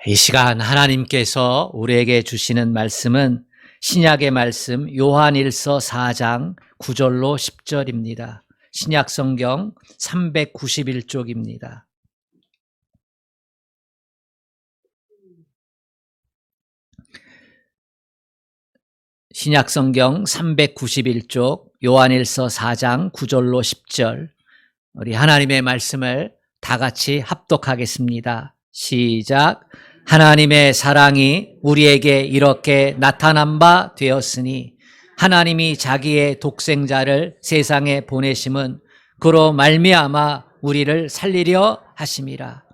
이 시간 하나님께서 우리에게 주시는 말씀은 신약의 말씀 요한일서 4장 9절로 10절입니다. 신약성경 391쪽입니다. 신약성경 391쪽 요한일서 4장 9절로 10절, 우리 하나님의 말씀을 다 같이 합독하겠습니다. 시작. 하나님의 사랑이 우리에게 이렇게 나타난 바 되었으니 하나님이 자기의 독생자를 세상에 보내심은 그로 말미암아 우리를 살리려 하심이라.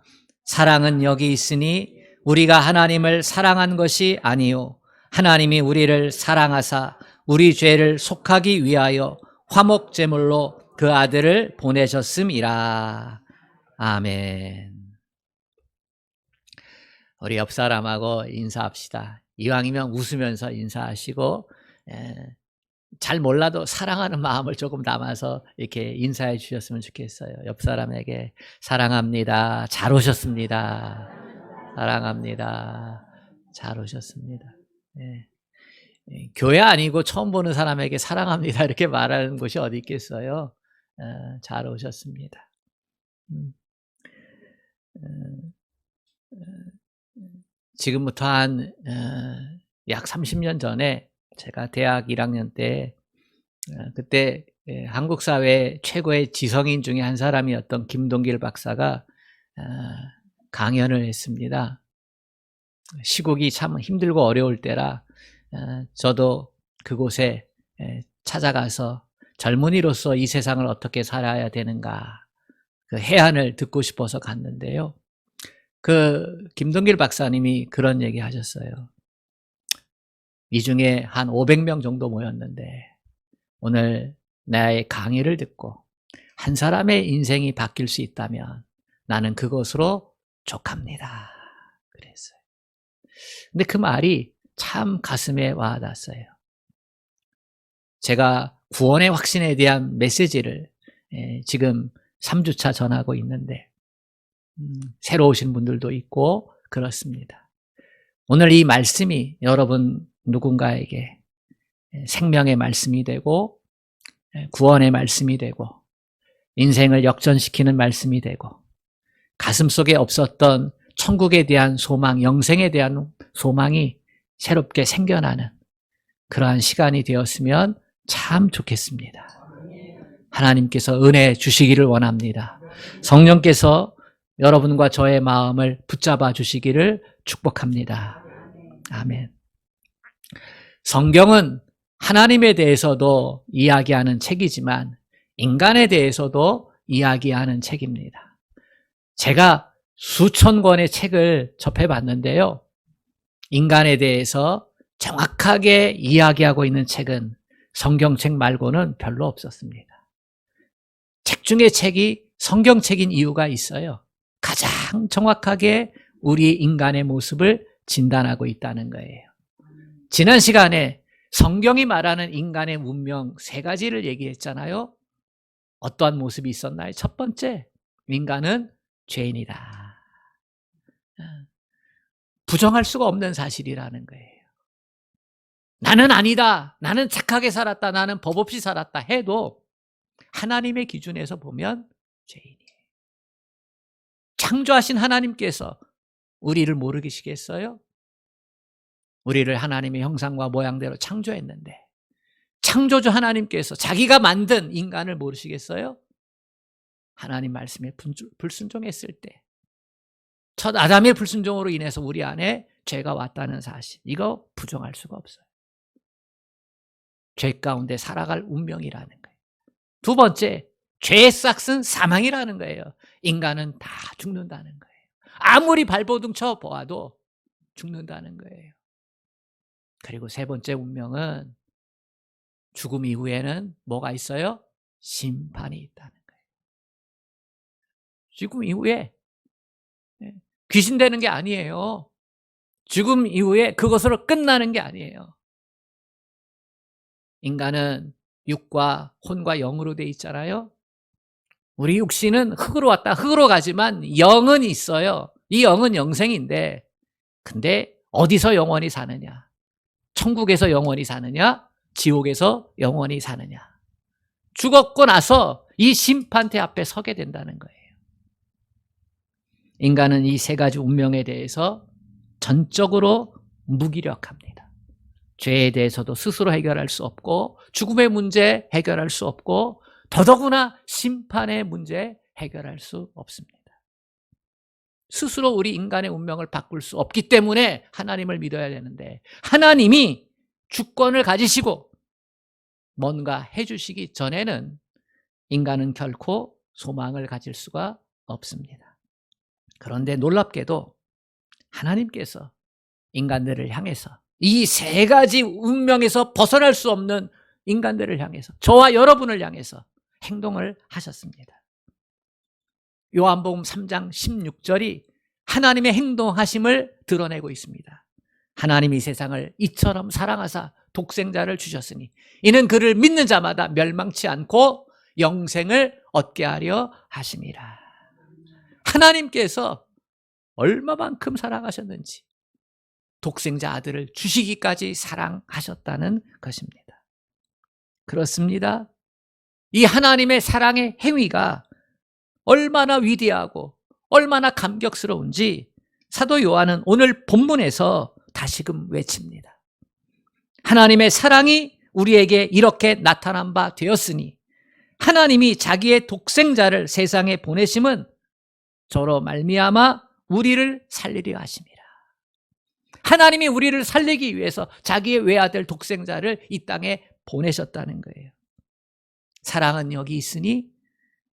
사랑은 여기 있으니 우리가 하나님을 사랑한 것이 아니요 하나님이 우리를 사랑하사 우리 죄를 속하기 위하여 화목제물로 그 아들을 보내셨음이라. 아멘. 우리 옆 사람하고 인사합시다. 이왕이면 웃으면서 인사하시고, 잘 몰라도 사랑하는 마음을 조금 담아서 이렇게 인사해 주셨으면 좋겠어요. 옆 사람에게 사랑합니다. 잘 오셨습니다. 사랑합니다. 잘 오셨습니다. 교회 아니고 처음 보는 사람에게 사랑합니다 이렇게 말하는 곳이 어디 있겠어요. 잘 오셨습니다. 지금부터 한 약 30년 전에 제가 대학 1학년 때 그때 한국 사회 최고의 지성인 중에 한 사람이었던 김동길 박사가 강연을 했습니다. 시국이 참 힘들고 어려울 때라 저도 그곳에 찾아가서 젊은이로서 이 세상을 어떻게 살아야 되는가 그 해안을 듣고 싶어서 갔는데요. 그 김동길 박사님이 그런 얘기 하셨어요. 이 중에 한 500명 정도 모였는데 오늘 나의 강의를 듣고 한 사람의 인생이 바뀔 수 있다면 나는 그것으로 족합니다. 그랬어요. 근데 그 말이 참 가슴에 와닿았어요. 제가 구원의 확신에 대한 메시지를 지금 3주차 전하고 있는데 새로 오신 분들도 있고 그렇습니다. 오늘 이 말씀이 여러분 누군가에게 생명의 말씀이 되고 구원의 말씀이 되고 인생을 역전시키는 말씀이 되고 가슴속에 없었던 천국에 대한 소망, 영생에 대한 소망이 새롭게 생겨나는 그러한 시간이 되었으면 참 좋겠습니다. 하나님께서 은혜 주시기를 원합니다. 성령께서 여러분과 저의 마음을 붙잡아 주시기를 축복합니다. 아멘. 성경은 하나님에 대해서도 이야기하는 책이지만 인간에 대해서도 이야기하는 책입니다. 제가 수천 권의 책을 접해봤는데요. 인간에 대해서 정확하게 이야기하고 있는 책은 성경책 말고는 별로 없었습니다. 책 중에 책이 성경책인 이유가 있어요. 가장 정확하게 우리 인간의 모습을 진단하고 있다는 거예요. 지난 시간에 성경이 말하는 인간의 운명 3가지를 얘기했잖아요. 어떠한 모습이 있었나요? 첫 번째, 인간은 죄인이다. 부정할 수가 없는 사실이라는 거예요. 나는 아니다. 나는 착하게 살았다. 나는 법 없이 살았다 해도 하나님의 기준에서 보면 죄인이에요. 창조하신 하나님께서 우리를 모르시겠어요? 우리를 하나님의 형상과 모양대로 창조했는데 창조주 하나님께서 자기가 만든 인간을 모르시겠어요? 하나님 말씀에 불순종했을 때 첫 아담의 불순종으로 인해서 우리 안에 죄가 왔다는 사실, 이거 부정할 수가 없어요. 죄 가운데 살아갈 운명이라는 거예요. 두 번째, 죄의 싹은 사망이라는 거예요. 인간은 다 죽는다는 거예요. 아무리 발버둥 쳐 보아도 죽는다는 거예요. 그리고 세 번째 운명은 죽음 이후에는 뭐가 있어요? 심판이 있다는 거예요. 죽음 이후에 귀신 되는 게 아니에요. 죽음 이후에 그것으로 끝나는 게 아니에요. 인간은 육과 혼과 영으로 돼 있잖아요. 우리 육신은 흙으로 왔다 흙으로 가지만 영은 있어요. 이 영은 영생인데 근데 어디서 영원히 사느냐? 천국에서 영원히 사느냐? 지옥에서 영원히 사느냐? 죽었고 나서 이 심판대 앞에 서게 된다는 거예요. 인간은 이 세 가지 운명에 대해서 전적으로 무기력합니다. 죄에 대해서도 스스로 해결할 수 없고, 죽음의 문제 해결할 수 없고, 더더구나 심판의 문제 해결할 수 없습니다. 스스로 우리 인간의 운명을 바꿀 수 없기 때문에 하나님을 믿어야 되는데, 하나님이 주권을 가지시고 뭔가 해주시기 전에는 인간은 결코 소망을 가질 수가 없습니다. 그런데 놀랍게도 하나님께서 인간들을 향해서, 이 세 가지 운명에서 벗어날 수 없는 인간들을 향해서, 저와 여러분을 향해서 행동을 하셨습니다. 요한복음 3장 16절이 하나님의 행동하심을 드러내고 있습니다. 하나님이 이 세상을 이처럼 사랑하사 독생자를 주셨으니 이는 그를 믿는 자마다 멸망치 않고 영생을 얻게 하려 하심이라. 하나님께서 얼마만큼 사랑하셨는지 독생자 아들을 주시기까지 사랑하셨다는 것입니다. 그렇습니다. 이 하나님의 사랑의 행위가 얼마나 위대하고 얼마나 감격스러운지 사도 요한은 오늘 본문에서 다시금 외칩니다. 하나님의 사랑이 우리에게 이렇게 나타난 바 되었으니 하나님이 자기의 독생자를 세상에 보내심은 저로 말미암아 우리를 살리려 하심이라. 하나님이 우리를 살리기 위해서 자기의 외아들 독생자를 이 땅에 보내셨다는 거예요. 사랑은 여기 있으니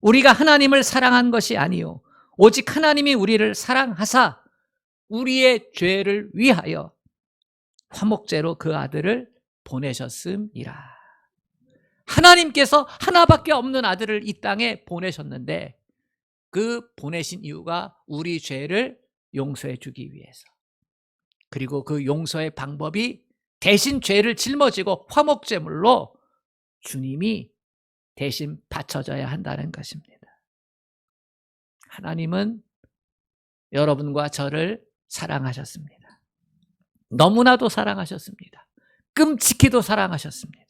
우리가 하나님을 사랑한 것이 아니요 오직 하나님이 우리를 사랑하사 우리의 죄를 위하여 화목제로 그 아들을 보내셨음이라. 하나님께서 하나밖에 없는 아들을 이 땅에 보내셨는데 그 보내신 이유가 우리 죄를 용서해 주기 위해서. 그리고 그 용서의 방법이 대신 죄를 짊어지고 화목제물로 주님이 대신 바쳐져야 한다는 것입니다. 하나님은 여러분과 저를 사랑하셨습니다. 너무나도 사랑하셨습니다. 끔찍히도 사랑하셨습니다.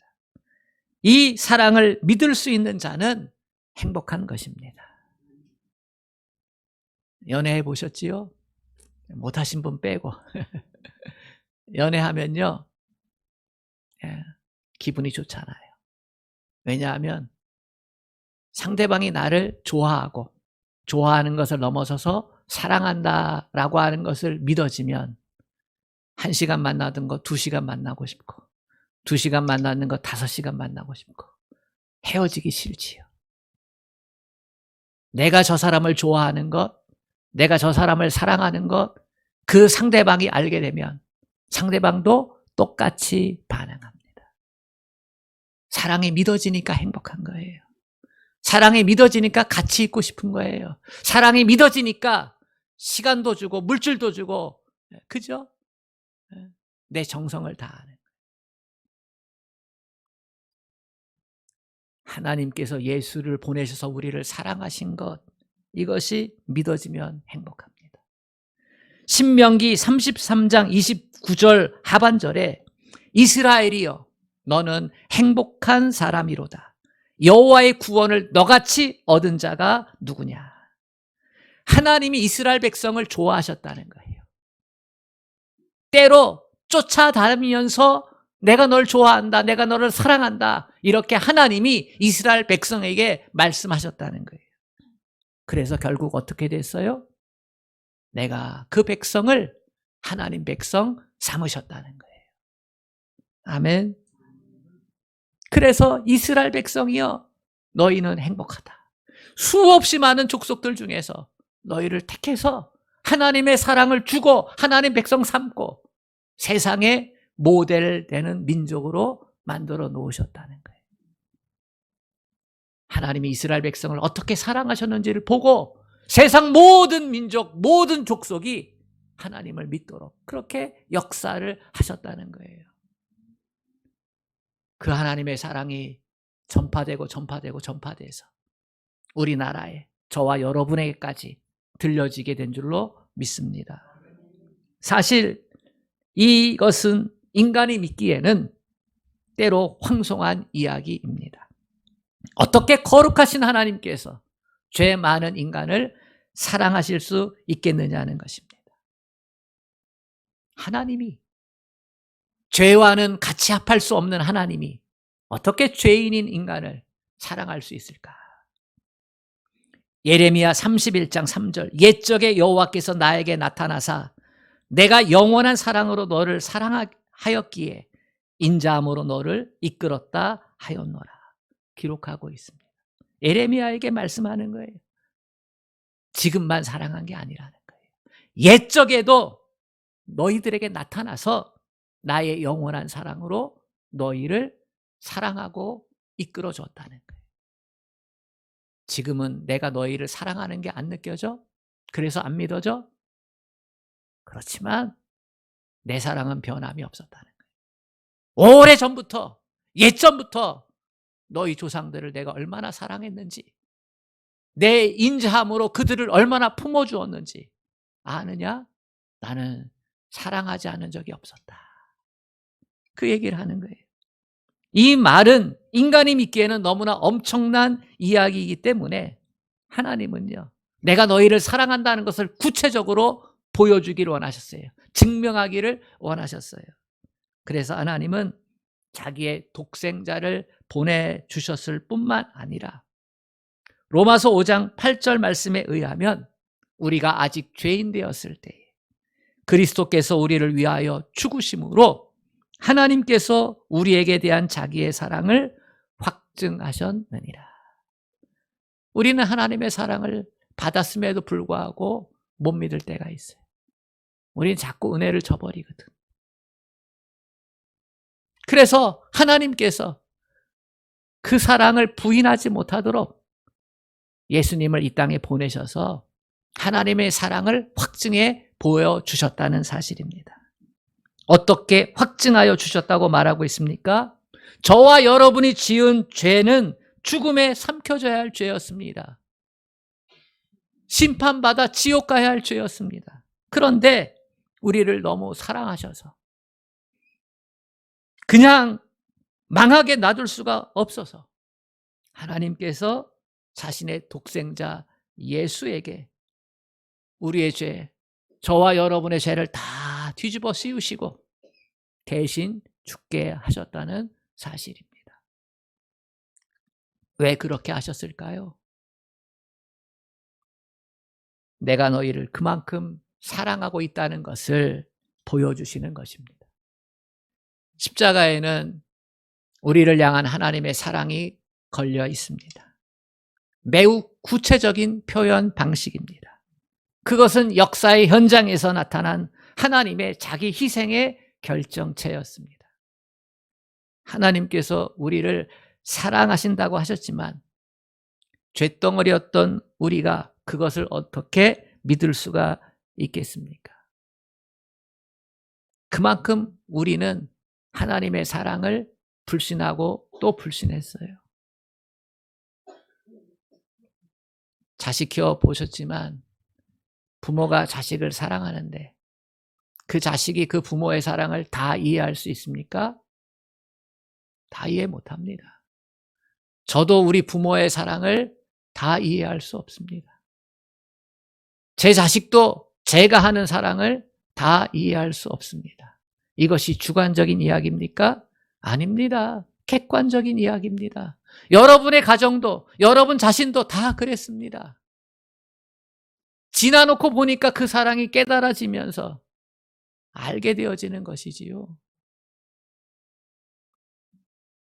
이 사랑을 믿을 수 있는 자는 행복한 것입니다. 연애해 보셨지요? 못하신 분 빼고. 연애하면요, 기분이 좋잖아요. 왜냐하면 상대방이 나를 좋아하고 좋아하는 것을 넘어서서 사랑한다라고 하는 것을 믿어지면 1시간 만나던 거 2시간 만나고 싶고 2시간 만나는 거 5시간 만나고 싶고 헤어지기 싫지요. 내가 저 사람을 좋아하는 것, 내가 저 사람을 사랑하는 것, 그 상대방이 알게 되면 상대방도 똑같이 반응합니다. 사랑이 믿어지니까 행복한 거예요. 사랑이 믿어지니까 같이 있고 싶은 거예요. 사랑이 믿어지니까 시간도 주고 물질도 주고, 그죠? 내 정성을 다하는 거예요. 하나님께서 예수를 보내셔서 우리를 사랑하신 것, 이것이 믿어지면 행복합니다. 신명기 33장 29절 하반절에 이스라엘이여 너는 행복한 사람이로다. 여호와의 구원을 너같이 얻은 자가 누구냐. 하나님이 이스라엘 백성을 좋아하셨다는 거예요. 때로 쫓아다니면서 내가 널 좋아한다, 내가 너를 사랑한다, 이렇게 하나님이 이스라엘 백성에게 말씀하셨다는 거예요. 그래서 결국 어떻게 됐어요? 내가 그 백성을 하나님 백성 삼으셨다는 거예요. 아멘. 그래서 이스라엘 백성이여 너희는 행복하다. 수없이 많은 족속들 중에서 너희를 택해서 하나님의 사랑을 주고 하나님 백성 삼고 세상에 모델되는 민족으로 만들어 놓으셨다는 거예요. 하나님이 이스라엘 백성을 어떻게 사랑하셨는지를 보고 세상 모든 민족, 모든 족속이 하나님을 믿도록 그렇게 역사를 하셨다는 거예요. 그 하나님의 사랑이 전파되고 전파돼서 우리나라에 저와 여러분에게까지 들려지게 된 줄로 믿습니다. 사실 이것은 인간이 믿기에는 때로 황송한 이야기입니다. 어떻게 거룩하신 하나님께서 죄 많은 인간을 사랑하실 수 있겠느냐는 것입니다. 하나님이, 죄와는 같이 합할 수 없는 하나님이 어떻게 죄인인 인간을 사랑할 수 있을까? 예레미야 31장 3절, 옛적에 여호와께서 나에게 나타나사 내가 영원한 사랑으로 너를 사랑하였기에 인자함으로 너를 이끌었다 하였노라 기록하고 있습니다. 예레미야에게 말씀하는 거예요. 지금만 사랑한 게 아니라는 거예요. 옛적에도 너희들에게 나타나서 나의 영원한 사랑으로 너희를 사랑하고 이끌어 줬다는 거예요. 지금은 내가 너희를 사랑하는 게 안 느껴져? 그래서 안 믿어져? 그렇지만 내 사랑은 변함이 없었다는 거예요. 오래전부터, 옛전부터 너희 조상들을 내가 얼마나 사랑했는지, 내 인자함으로 그들을 얼마나 품어주었는지 아느냐? 나는 사랑하지 않은 적이 없었다. 그 얘기를 하는 거예요. 이 말은 인간이 믿기에는 너무나 엄청난 이야기이기 때문에 하나님은요, 내가 너희를 사랑한다는 것을 구체적으로 보여주기를 원하셨어요. 증명하기를 원하셨어요. 그래서 하나님은 자기의 독생자를 보내주셨을 뿐만 아니라 로마서 5장 8절 말씀에 의하면 우리가 아직 죄인 되었을 때에 그리스도께서 우리를 위하여 죽으심으로 하나님께서 우리에게 대한 자기의 사랑을 확증하셨느니라. 우리는 하나님의 사랑을 받았음에도 불구하고 못 믿을 때가 있어요. 우리는 자꾸 은혜를 저버리거든. 그래서 하나님께서 그 사랑을 부인하지 못하도록 예수님을 이 땅에 보내셔서 하나님의 사랑을 확증해 보여주셨다는 사실입니다. 어떻게 확증하여 주셨다고 말하고 있습니까? 저와 여러분이 지은 죄는 죽음에 삼켜져야 할 죄였습니다. 심판받아 지옥 가야 할 죄였습니다. 그런데 우리를 너무 사랑하셔서 그냥 망하게 놔둘 수가 없어서 하나님께서 자신의 독생자 예수에게 우리의 죄, 저와 여러분의 죄를 다 뒤집어 씌우시고 대신 죽게 하셨다는 사실입니다. 왜 그렇게 하셨을까요? 내가 너희를 그만큼 사랑하고 있다는 것을 보여주시는 것입니다. 십자가에는 우리를 향한 하나님의 사랑이 걸려 있습니다. 매우 구체적인 표현 방식입니다. 그것은 역사의 현장에서 나타난 하나님의 자기 희생의 결정체였습니다. 하나님께서 우리를 사랑하신다고 하셨지만 쇳덩어리였던 우리가 그것을 어떻게 믿을 수가 있겠습니까? 그만큼 우리는 하나님의 사랑을 불신하고 또 불신했어요. 자식 키워 보셨지만 부모가 자식을 사랑하는데 그 자식이 그 부모의 사랑을 다 이해할 수 있습니까? 다 이해 못합니다. 저도 우리 부모의 사랑을 다 이해할 수 없습니다. 제 자식도 제가 하는 사랑을 다 이해할 수 없습니다. 이것이 주관적인 이야기입니까? 아닙니다. 객관적인 이야기입니다. 여러분의 가정도, 여러분 자신도 다 그랬습니다. 지나놓고 보니까 그 사랑이 깨달아지면서 알게 되어지는 것이지요.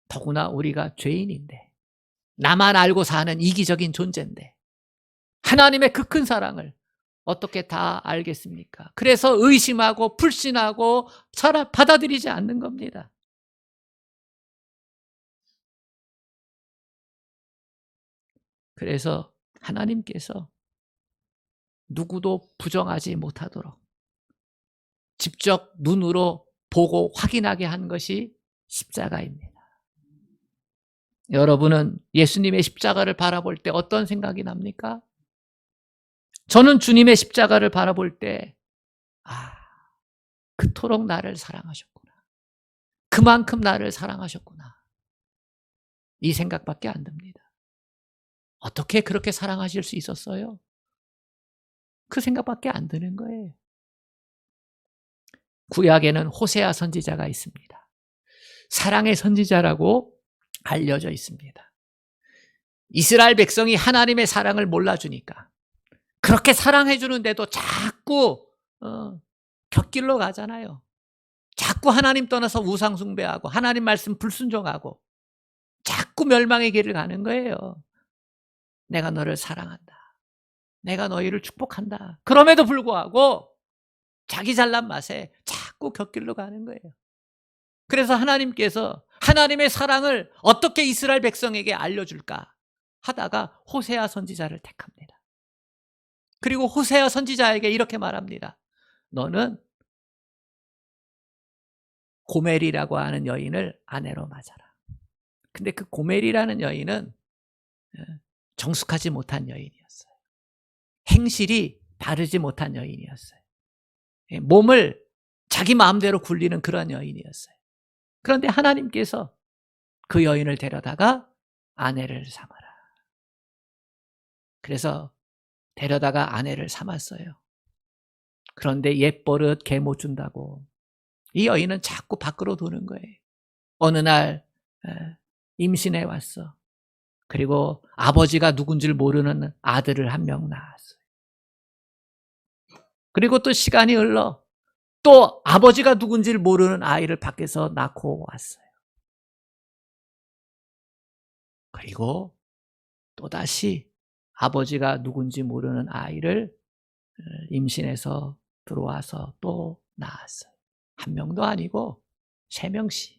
더구나 우리가 죄인인데, 나만 알고 사는 이기적인 존재인데 하나님의 그 큰 사랑을 어떻게 다 알겠습니까? 그래서 의심하고 불신하고 받아들이지 않는 겁니다. 그래서 하나님께서 누구도 부정하지 못하도록 직접 눈으로 보고 확인하게 한 것이 십자가입니다. 여러분은 예수님의 십자가를 바라볼 때 어떤 생각이 납니까? 저는 주님의 십자가를 바라볼 때 그토록 나를 사랑하셨구나. 그만큼 나를 사랑하셨구나. 이 생각밖에 안 듭니다. 어떻게 그렇게 사랑하실 수 있었어요? 그 생각밖에 안 드는 거예요. 구약에는 호세아 선지자가 있습니다. 사랑의 선지자라고 알려져 있습니다. 이스라엘 백성이 하나님의 사랑을 몰라주니까 그렇게 사랑해 주는데도 자꾸 곁길로 가잖아요. 자꾸 하나님 떠나서 우상 숭배하고 하나님 말씀 불순종하고 자꾸 멸망의 길을 가는 거예요. 내가 너를 사랑한다. 내가 너희를 축복한다. 그럼에도 불구하고 자기 잘난 맛에 자꾸 곁길로 가는 거예요. 그래서 하나님께서 하나님의 사랑을 어떻게 이스라엘 백성에게 알려줄까 하다가 호세아 선지자를 택합니다. 그리고 호세아 선지자에게 이렇게 말합니다. 너는 고멜이라고 하는 여인을 아내로 맞아라. 근데 그 고멜이라는 여인은 정숙하지 못한 여인이었어요. 행실이 바르지 못한 여인이었어요. 몸을 자기 마음대로 굴리는 그런 여인이었어요. 그런데 하나님께서 그 여인을 데려다가 아내를 삼아라. 그래서 데려다가 아내를 삼았어요. 그런데 옛버릇 개 못 준다고 이 여인은 자꾸 밖으로 도는 거예요. 어느 날 임신해 왔어. 그리고 아버지가 누군지를 모르는 아들을 한 명 낳았어요. 그리고 또 시간이 흘러 또 아버지가 누군지를 모르는 아이를 밖에서 낳고 왔어요. 그리고 또다시 아버지가 누군지 모르는 아이를 임신해서 들어와서 또 낳았어요. 한 명도 아니고 3명씩.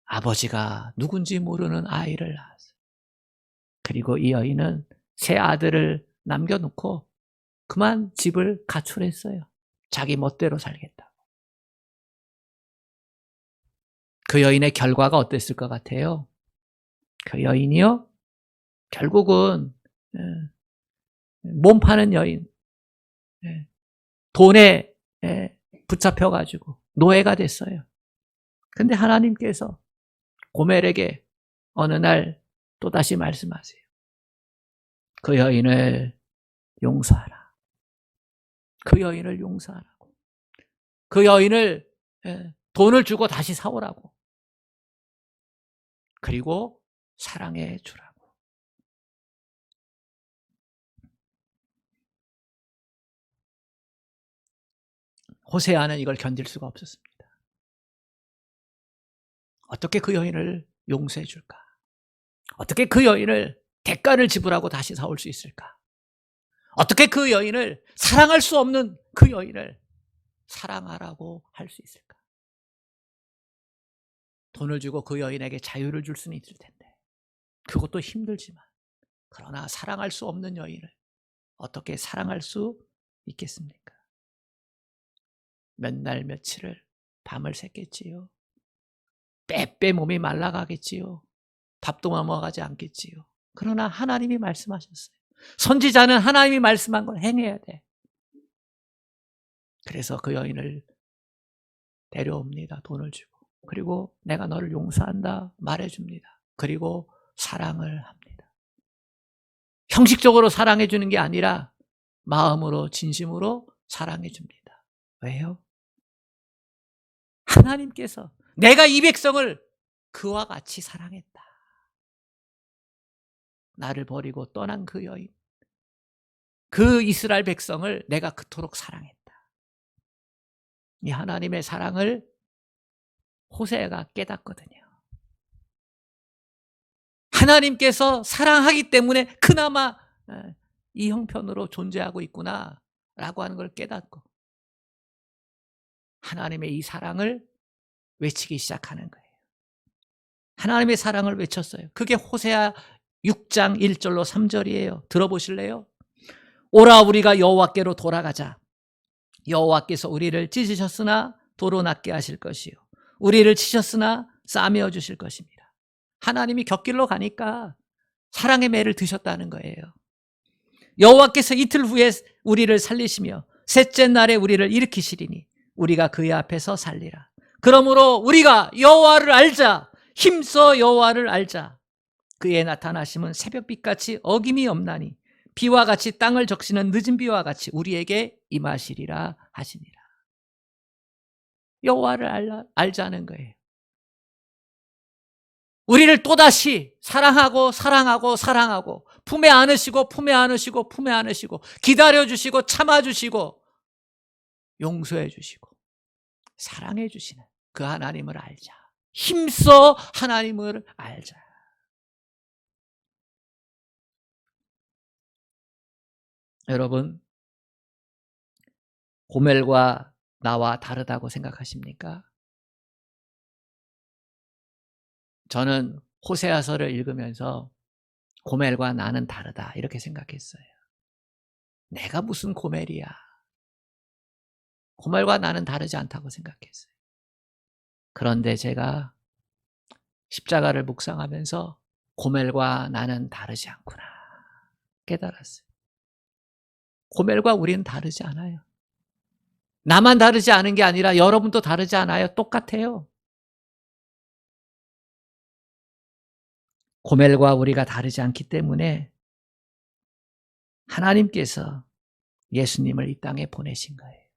아버지가 누군지 모르는 아이를 낳았어요. 그리고 이 여인은 새 아들을 남겨놓고 그만 집을 가출했어요. 자기 멋대로 살겠다고. 그 여인의 결과가 어땠을 것 같아요? 그 여인이요? 결국은 몸 파는 여인, 돈에 붙잡혀가지고 노예가 됐어요. 근데 하나님께서 고멜에게 어느 날 또다시 말씀하세요. 그 여인을 용서하라. 그 여인을 용서하라고. 그 여인을 돈을 주고 다시 사오라고. 그리고 사랑해 주라고. 호세아는 이걸 견딜 수가 없었습니다. 어떻게 그 여인을 용서해 줄까? 어떻게 그 여인을 대가를 지불하고 다시 사올 수 있을까? 어떻게 그 여인을 사랑할 수 없는 그 여인을 사랑하라고 할 수 있을까? 돈을 주고 그 여인에게 자유를 줄 수는 있을 텐데 그것도 힘들지만 그러나 사랑할 수 없는 여인을 어떻게 사랑할 수 있겠습니까? 몇 날 며칠을 밤을 샜겠지요. 빼빼 몸이 말라가겠지요. 밥도 넘어가지 않겠지요. 그러나 하나님이 말씀하셨어요. 선지자는 하나님이 말씀한 걸 행해야 돼. 그래서 그 여인을 데려옵니다. 돈을 주고. 그리고 내가 너를 용서한다 말해줍니다. 그리고 사랑을 합니다. 형식적으로 사랑해 주는 게 아니라 마음으로 진심으로 사랑해 줍니다. 왜요? 하나님께서 내가 이 백성을 그와 같이 사랑했다. 나를 버리고 떠난 그 여인, 그 이스라엘 백성을 내가 그토록 사랑했다. 이 하나님의 사랑을 호세아가 깨닫거든요. 하나님께서 사랑하기 때문에 그나마 이 형편으로 존재하고 있구나라고 하는 걸 깨닫고 하나님의 이 사랑을 외치기 시작하는 거예요. 하나님의 사랑을 외쳤어요. 그게 호세아 6장 1절로 3절이에요. 들어보실래요? 오라 우리가 여호와께로 돌아가자. 여호와께서 우리를 찢으셨으나 도로 낫게 하실 것이요 우리를 치셨으나 싸매어 주실 것입니다. 하나님이 곁길로 가니까 사랑의 매를 드셨다는 거예요. 여호와께서 이틀 후에 우리를 살리시며 셋째 날에 우리를 일으키시리니 우리가 그의 앞에서 살리라. 그러므로 우리가 여호와를 알자. 힘써 여호와를 알자. 그의 나타나심은 새벽빛같이 어김이 없나니 비와 같이 땅을 적시는 늦은 비와 같이 우리에게 임하시리라 하시니라. 여호와를 알자는 거예요. 우리를 또다시 사랑하고 사랑하고 사랑하고 품에 안으시고 품에 안으시고 품에 안으시고 기다려주시고 참아주시고 용서해주시고 사랑해주시는 그 하나님을 알자. 힘써 하나님을 알자. 여러분, 고멜과 나와 다르다고 생각하십니까? 저는 호세아서를 읽으면서 고멜과 나는 다르다 이렇게 생각했어요. 내가 무슨 고멜이야. 고멜과 나는 다르지 않다고 생각했어요. 그런데 제가 십자가를 묵상하면서 고멜과 나는 다르지 않구나 깨달았어요. 고멜과 우리는 다르지 않아요. 나만 다르지 않은 게 아니라 여러분도 다르지 않아요. 똑같아요. 고멜과 우리가 다르지 않기 때문에 하나님께서 예수님을 이 땅에 보내신 거예요.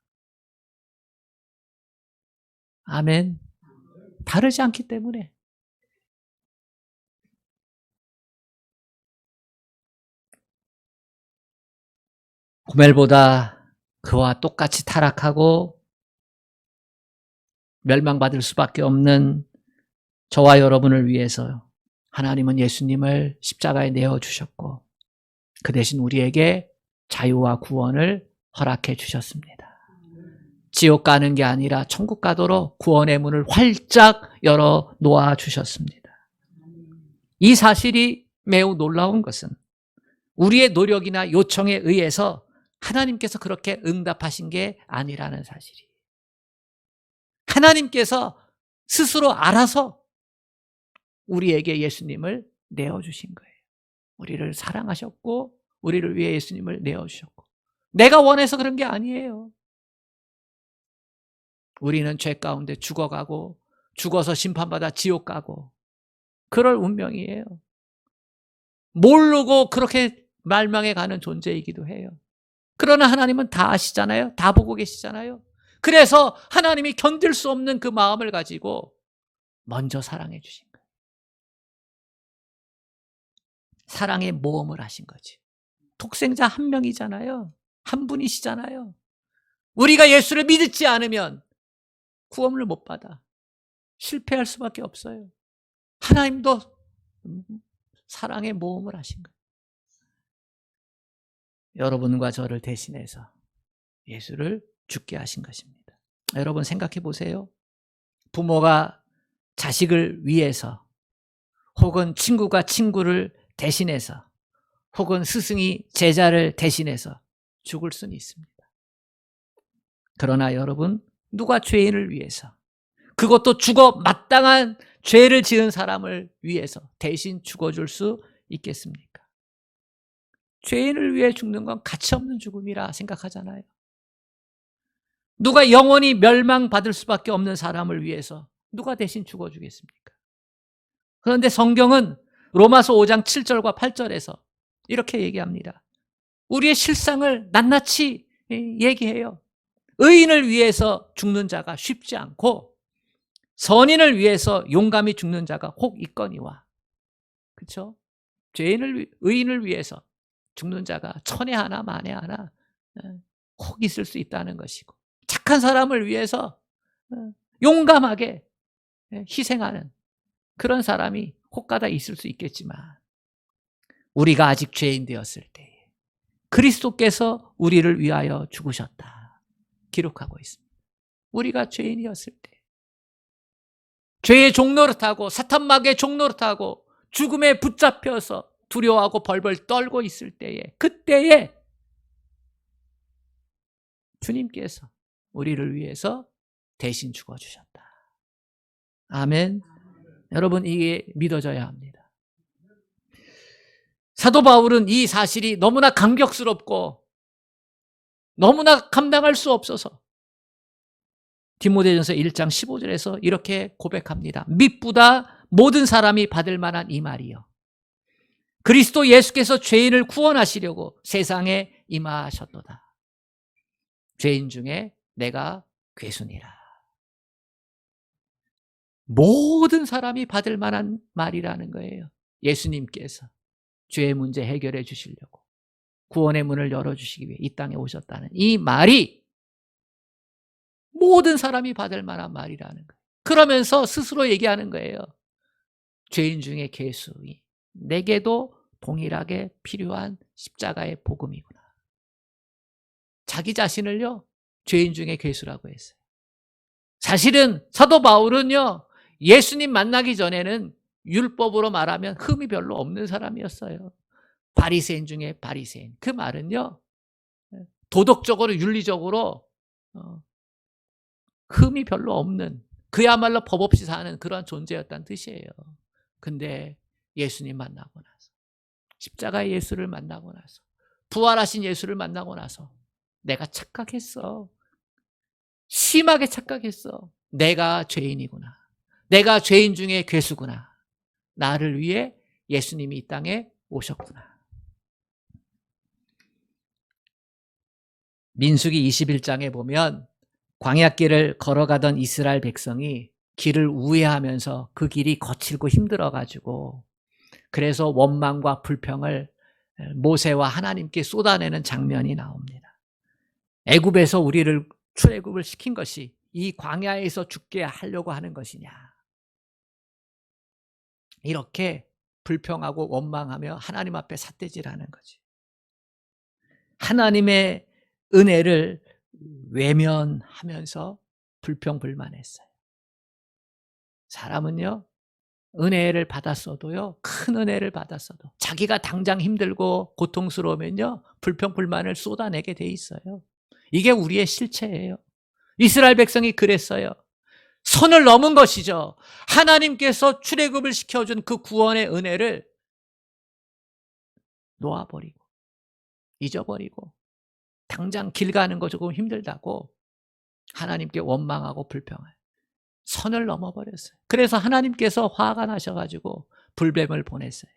아멘. 다르지 않기 때문에. 고멜보다 그와 똑같이 타락하고 멸망받을 수밖에 없는 저와 여러분을 위해서 하나님은 예수님을 십자가에 내어주셨고 그 대신 우리에게 자유와 구원을 허락해 주셨습니다. 지옥 가는 게 아니라 천국 가도록 구원의 문을 활짝 열어 놓아 주셨습니다. 이 사실이 매우 놀라운 것은 우리의 노력이나 요청에 의해서 하나님께서 그렇게 응답하신 게 아니라는 사실이에요. 하나님께서 스스로 알아서 우리에게 예수님을 내어주신 거예요. 우리를 사랑하셨고 우리를 위해 예수님을 내어주셨고 내가 원해서 그런 게 아니에요. 우리는 죄 가운데 죽어가고 죽어서 심판받아 지옥 가고 그럴 운명이에요. 모르고 그렇게 멸망해 가는 존재이기도 해요. 그러나 하나님은 다 아시잖아요. 다 보고 계시잖아요. 그래서 하나님이 견딜 수 없는 그 마음을 가지고 먼저 사랑해 주신 거예요. 사랑의 모험을 하신 거지. 독생자 한 명이잖아요. 한 분이시잖아요. 우리가 예수를 믿지 않으면 구원을 못 받아. 실패할 수밖에 없어요. 하나님도 사랑의 모험을 하신 거예요. 여러분과 저를 대신해서 예수를 죽게 하신 것입니다. 여러분 생각해 보세요. 부모가 자식을 위해서 혹은 친구가 친구를 대신해서 혹은 스승이 제자를 대신해서 죽을 수는 있습니다. 그러나 여러분 누가 죄인을 위해서 그것도 죽어 마땅한 죄를 지은 사람을 위해서 대신 죽어줄 수 있겠습니까? 죄인을 위해 죽는 건 가치없는 죽음이라 생각하잖아요. 누가 영원히 멸망받을 수밖에 없는 사람을 위해서 누가 대신 죽어주겠습니까? 그런데 성경은 로마서 5장 7절과 8절에서 이렇게 얘기합니다. 우리의 실상을 낱낱이 얘기해요. 의인을 위해서 죽는 자가 쉽지 않고 선인을 위해서 용감히 죽는 자가 혹 있거니와. 그렇죠? 의인을 위해서 죽는 자가 천에 하나 만에 하나 혹 있을 수 있다는 것이고 착한 사람을 위해서 용감하게 희생하는 그런 사람이 혹가다 있을 수 있겠지만 우리가 아직 죄인 되었을 때 그리스도께서 우리를 위하여 죽으셨다 기록하고 있습니다. 우리가 죄인이었을 때 죄의 종노릇하고 사탄마귀의 종노릇하고 죽음에 붙잡혀서 두려워하고 벌벌 떨고 있을 때에 그때에 주님께서 우리를 위해서 대신 죽어주셨다. 아멘. 여러분 이게 믿어져야 합니다. 사도 바울은 이 사실이 너무나 감격스럽고 너무나 감당할 수 없어서 디모데전서 1장 15절에서 이렇게 고백합니다. 미쁘다 모든 사람이 받을 만한 이 말이요. 그리스도 예수께서 죄인을 구원하시려고 세상에 임하셨도다. 죄인 중에 내가 괴순이라. 모든 사람이 받을 만한 말이라는 거예요. 예수님께서 죄의 문제 해결해 주시려고 구원의 문을 열어주시기 위해 이 땅에 오셨다는 이 말이 모든 사람이 받을 만한 말이라는 거예요. 그러면서 스스로 얘기하는 거예요. 죄인 중에 괴수이 내게도 동일하게 필요한 십자가의 복음이구나. 자기 자신을요 죄인 중에 괴수라고 했어요. 사실은 사도 바울은요 예수님 만나기 전에는 율법으로 말하면 흠이 별로 없는 사람이었어요. 바리새인 중에 바리새인. 그 말은요 도덕적으로 윤리적으로 흠이 별로 없는, 그야말로 법 없이 사는 그런 존재였다는 뜻이에요. 근데 예수님 만나고 나서, 십자가의 예수를 만나고 나서, 부활하신 예수를 만나고 나서 내가 착각했어. 심하게 착각했어. 내가 죄인이구나. 내가 죄인 중에 괴수구나. 나를 위해 예수님이 이 땅에 오셨구나. 민수기 21장에 보면 광야길을 걸어가던 이스라엘 백성이 길을 우회하면서 그 길이 거칠고 힘들어가지고 그래서 원망과 불평을 모세와 하나님께 쏟아내는 장면이 나옵니다. 애굽에서 우리를 출애굽을 시킨 것이 이 광야에서 죽게 하려고 하는 것이냐. 이렇게 불평하고 원망하며 하나님 앞에 삿대질하는 거지. 하나님의 은혜를 외면하면서 불평불만했어요. 사람은요 은혜를 받았어도요, 큰 은혜를 받았어도 자기가 당장 힘들고 고통스러우면요 불평불만을 쏟아내게 돼 있어요. 이게 우리의 실체예요. 이스라엘 백성이 그랬어요. 선을 넘은 것이죠. 하나님께서 출애굽을 시켜준 그 구원의 은혜를 놓아버리고 잊어버리고 당장 길 가는 거 조금 힘들다고 하나님께 원망하고 불평해요. 선을 넘어버렸어요. 그래서 하나님께서 화가 나셔가지고 불뱀을 보냈어요.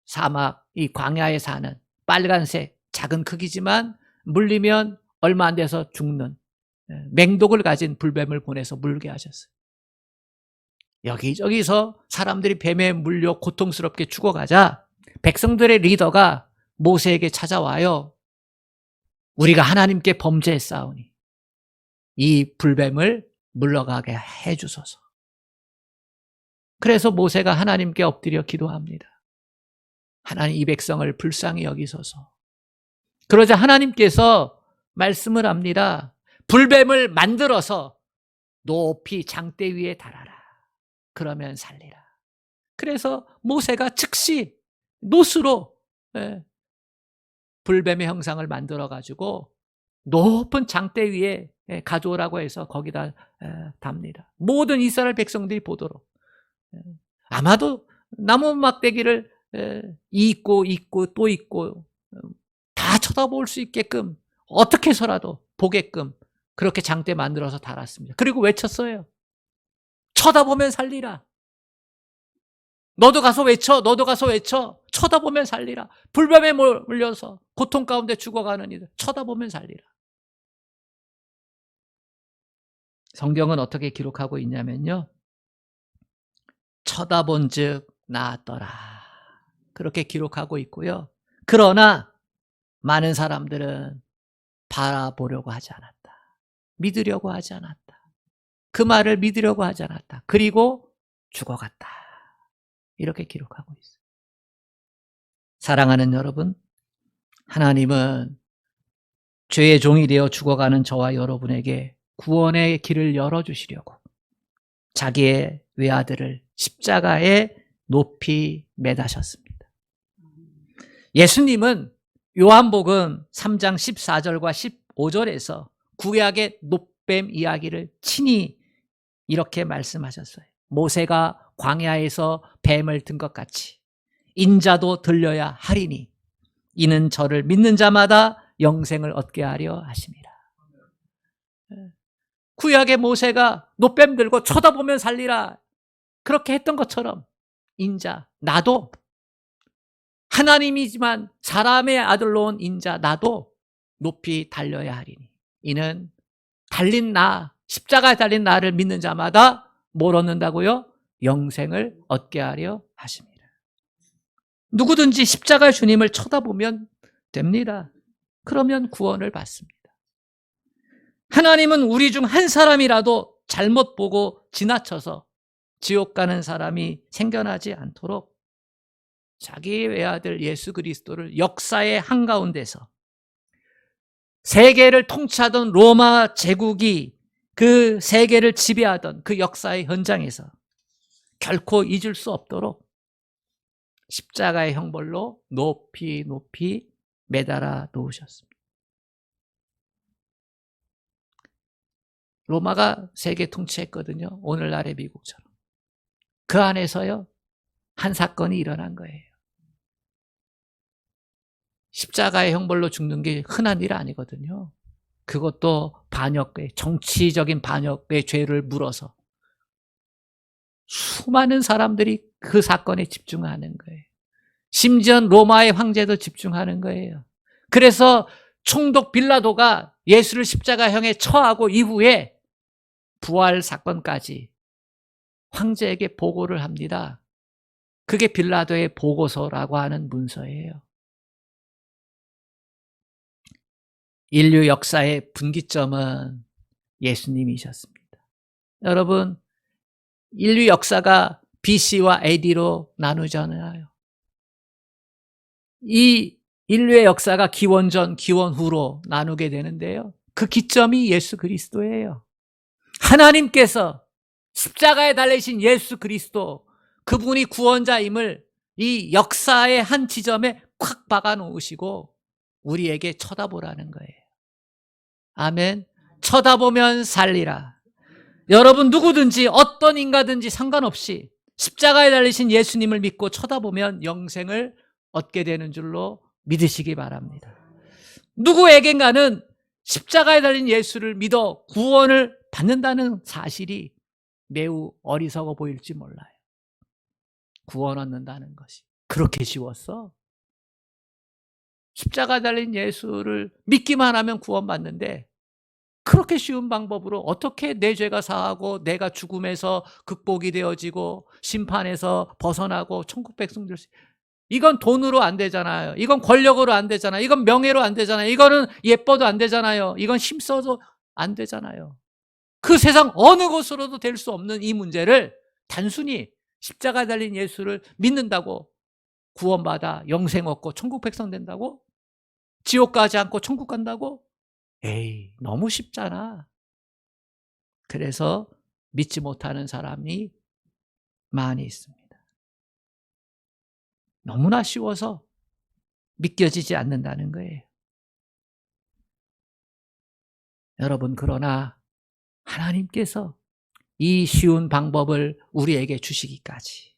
사막, 이 광야에 사는 빨간색 작은 크기지만 물리면 얼마 안 돼서 죽는 맹독을 가진 불뱀을 보내서 물게 하셨어요. 여기저기서 사람들이 뱀에 물려 고통스럽게 죽어가자 백성들의 리더가 모세에게 찾아와요. 우리가 하나님께 범죄했사오니 이 불뱀을 물러가게 해주소서. 그래서 모세가 하나님께 엎드려 기도합니다. 하나님, 이 백성을 불쌍히 여기소서. 그러자 하나님께서 말씀을 합니다. 불뱀을 만들어서 높이 장대 위에 달아라. 그러면 살리라. 그래서 모세가 즉시 노수로 불뱀의 형상을 만들어 가지고 높은 장대 위에 가져오라고 해서 거기다 답니다. 모든 이스라엘 백성들이 보도록. 아마도 나무 막대기를 잇고 또 잇고 다 쳐다볼 수 있게끔 어떻게 해서라도 보게끔 그렇게 장대 만들어서 달았습니다. 그리고 외쳤어요. 쳐다보면 살리라. 너도 가서 외쳐. 너도 가서 외쳐. 쳐다보면 살리라. 불뱀에 물려서 고통 가운데 죽어가는 이들 쳐다보면 살리라. 성경은 어떻게 기록하고 있냐면요. 쳐다본 즉 나았더라. 그렇게 기록하고 있고요. 그러나 많은 사람들은 바라보려고 하지 않았다. 믿으려고 하지 않았다. 그 말을 믿으려고 하지 않았다. 그리고 죽어갔다. 이렇게 기록하고 있어요. 사랑하는 여러분, 하나님은 죄의 종이 되어 죽어가는 저와 여러분에게 구원의 길을 열어주시려고 자기의 외아들을 십자가에 높이 매다셨습니다. 예수님은 요한복음 3장 14절과 15절에서 구약의 놋뱀 이야기를 친히 이렇게 말씀하셨어요. 모세가 광야에서 뱀을 든 것 같이 인자도 들려야 하리니 이는 저를 믿는 자마다 영생을 얻게 하려 하심이라. 구약의 모세가 노뱀 들고 쳐다보면 살리라 그렇게 했던 것처럼 인자, 나도 하나님이지만 사람의 아들로 온 인자 나도 높이 달려야 하리니 이는 달린 십자가에 달린 나를 믿는 자마다 뭘 얻는다고요? 영생을 얻게 하려 하십니다. 누구든지 십자가 주님을 쳐다보면 됩니다. 그러면 구원을 받습니다. 하나님은 우리 중 한 사람이라도 잘못 보고 지나쳐서 지옥 가는 사람이 생겨나지 않도록 자기의 외아들 예수 그리스도를 역사의 한가운데서 세계를 통치하던 로마 제국이 그 세계를 지배하던 그 역사의 현장에서 결코 잊을 수 없도록 십자가의 형벌로 높이 높이 매달아 놓으셨습니다. 로마가 세계 통치했거든요. 오늘날의 미국처럼. 그 안에서요 한 사건이 일어난 거예요. 십자가의 형벌로 죽는 게 흔한 일 아니거든요. 그것도 반역의 정치적인 반역의 죄를 물어서 수많은 사람들이 그 사건에 집중하는 거예요. 심지어 로마의 황제도 집중하는 거예요. 그래서 총독 빌라도가 예수를 십자가형에 처하고 이후에 부활 사건까지 황제에게 보고를 합니다. 그게 빌라도의 보고서라고 하는 문서예요. 인류 역사의 분기점은 예수님이셨습니다. 여러분, 인류 역사가 BC와 AD로 나누잖아요. 이 인류의 역사가 기원 전, 기원 후로 나누게 되는데요. 그 기점이 예수 그리스도예요. 하나님께서 십자가에 달리신 예수 그리스도, 그분이 구원자임을 이 역사의 한 지점에 콱 박아 놓으시고 우리에게 쳐다보라는 거예요. 아멘. 쳐다보면 살리라. 여러분 누구든지 어떤 인가든지 상관없이 십자가에 달리신 예수님을 믿고 쳐다보면 영생을 얻게 되는 줄로 믿으시기 바랍니다. 누구에겐가는 십자가에 달린 예수를 믿어 구원을 받는다는 사실이 매우 어리석어 보일지 몰라요. 구원 얻는다는 것이 그렇게 쉬웠어? 십자가에 달린 예수를 믿기만 하면 구원받는데 그렇게 쉬운 방법으로 어떻게 내 죄가 사하고 내가 죽음에서 극복이 되어지고 심판에서 벗어나고 천국 백성 될 수, 이건 돈으로 안 되잖아요. 이건 권력으로 안 되잖아요. 이건 명예로 안 되잖아요. 이거는 예뻐도 안 되잖아요. 이건 힘써도 안 되잖아요. 그 세상 어느 곳으로도 될 수 없는 이 문제를 단순히 십자가에 달린 예수를 믿는다고 구원받아 영생 얻고 천국 백성 된다고? 지옥 가지 않고 천국 간다고? 에이, 너무 쉽잖아. 그래서 믿지 못하는 사람이 많이 있습니다. 너무나 쉬워서 믿겨지지 않는다는 거예요. 여러분, 그러나 하나님께서 이 쉬운 방법을 우리에게 주시기까지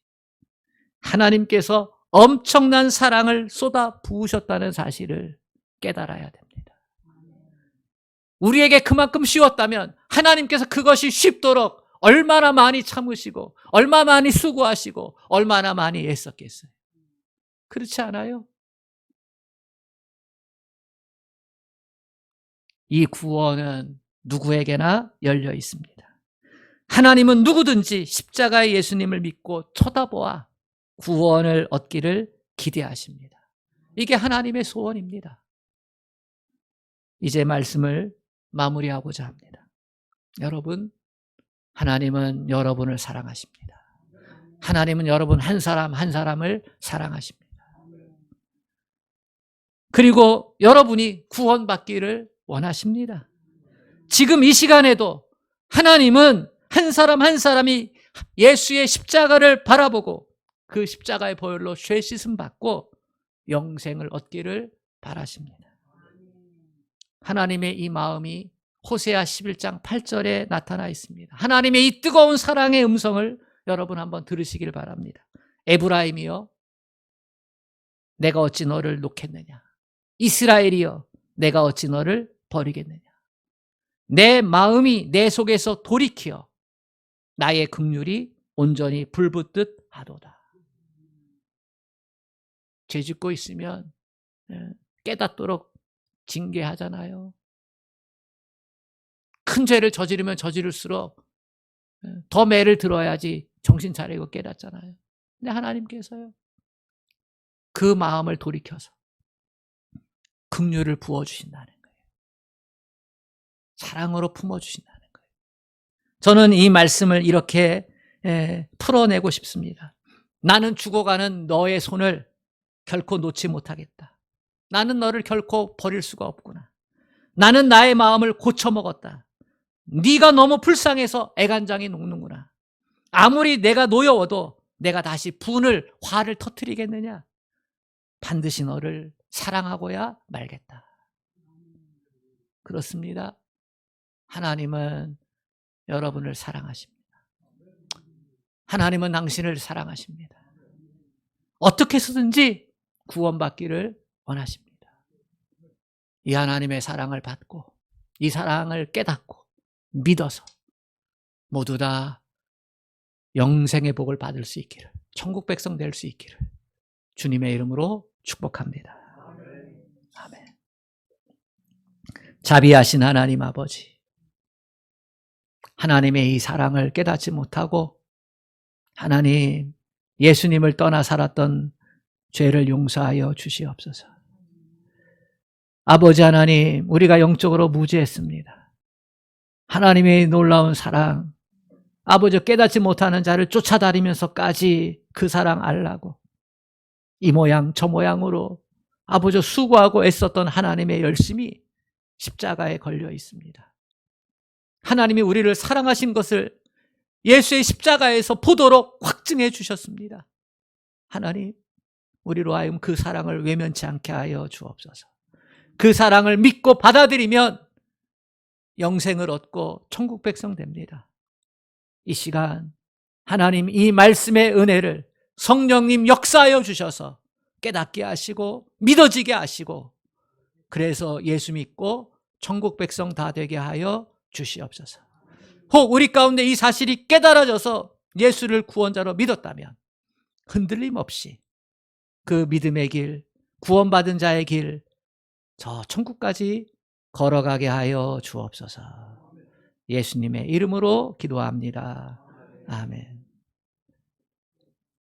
하나님께서 엄청난 사랑을 쏟아 부으셨다는 사실을 깨달아야 됩니다. 우리에게 그만큼 쉬웠다면 하나님께서 그것이 쉽도록 얼마나 많이 참으시고 얼마나 많이 수고하시고 얼마나 많이 애썼겠어요. 그렇지 않아요? 이 구원은 누구에게나 열려 있습니다. 하나님은 누구든지 십자가의 예수님을 믿고 쳐다보아 구원을 얻기를 기대하십니다. 이게 하나님의 소원입니다. 이제 말씀을 마무리하고자 합니다. 여러분, 하나님은 여러분을 사랑하십니다. 하나님은 여러분 한 사람 한 사람을 사랑하십니다. 그리고 여러분이 구원받기를 원하십니다. 지금 이 시간에도 하나님은 한 사람 한 사람이 예수의 십자가를 바라보고 그 십자가의 보혈로 죄 씻음 받고 영생을 얻기를 바라십니다. 하나님의 이 마음이 호세아 11장 8절에 나타나 있습니다. 하나님의 이 뜨거운 사랑의 음성을 여러분 한번 들으시길 바랍니다. 에브라임이여, 내가 어찌 너를 놓겠느냐. 이스라엘이여, 내가 어찌 너를 버리겠느냐. 내 마음이 내 속에서 돌이키어 나의 긍휼이 온전히 불붙듯 하도다. 죄짓고 있으면 깨닫도록 징계하잖아요. 큰 죄를 저지르면 저지를수록 더 매를 들어야지 정신 차리고 깨닫잖아요. 근데 하나님께서요, 그 마음을 돌이켜서 긍휼을 부어주신다는 거예요. 사랑으로 품어주신다는 거예요. 저는 이 말씀을 이렇게 풀어내고 싶습니다. 나는 죽어가는 너의 손을 결코 놓지 못하겠다. 나는 너를 결코 버릴 수가 없구나. 나는 나의 마음을 고쳐먹었다. 네가 너무 불쌍해서 애간장이 녹는구나. 아무리 내가 노여워도 내가 다시 분을, 화를 터뜨리겠느냐. 반드시 너를 사랑하고야 말겠다. 그렇습니다. 하나님은 여러분을 사랑하십니다. 하나님은 당신을 사랑하십니다. 어떻게 해서든지 구원받기를 원하십니다. 이 하나님의 사랑을 받고 이 사랑을 깨닫고 믿어서 모두 다 영생의 복을 받을 수 있기를, 천국 백성 될 수 있기를 주님의 이름으로 축복합니다. 아멘. 자비하신 하나님 아버지, 하나님의 이 사랑을 깨닫지 못하고 하나님 예수님을 떠나 살았던 죄를 용서하여 주시옵소서. 아버지 하나님, 우리가 영적으로 무지했습니다. 하나님의 놀라운 사랑, 아버지 깨닫지 못하는 자를 쫓아다니면서까지 그 사랑 알라고 이 모양 저 모양으로 아버지 수고하고 애썼던 하나님의 열심이 십자가에 걸려 있습니다. 하나님이 우리를 사랑하신 것을 예수의 십자가에서 보도록 확증해 주셨습니다. 하나님, 우리로 하여금 그 사랑을 외면치 않게 하여 주옵소서. 그 사랑을 믿고 받아들이면 영생을 얻고 천국 백성 됩니다. 이 시간 하나님 이 말씀의 은혜를 성령님 역사하여 주셔서 깨닫게 하시고 믿어지게 하시고 그래서 예수 믿고 천국 백성 다 되게 하여 주시옵소서. 혹 우리 가운데 이 사실이 깨달아져서 예수를 구원자로 믿었다면 흔들림 없이 그 믿음의 길, 구원받은 자의 길, 저 천국까지 걸어가게 하여 주옵소서. 예수님의 이름으로 기도합니다. 아멘.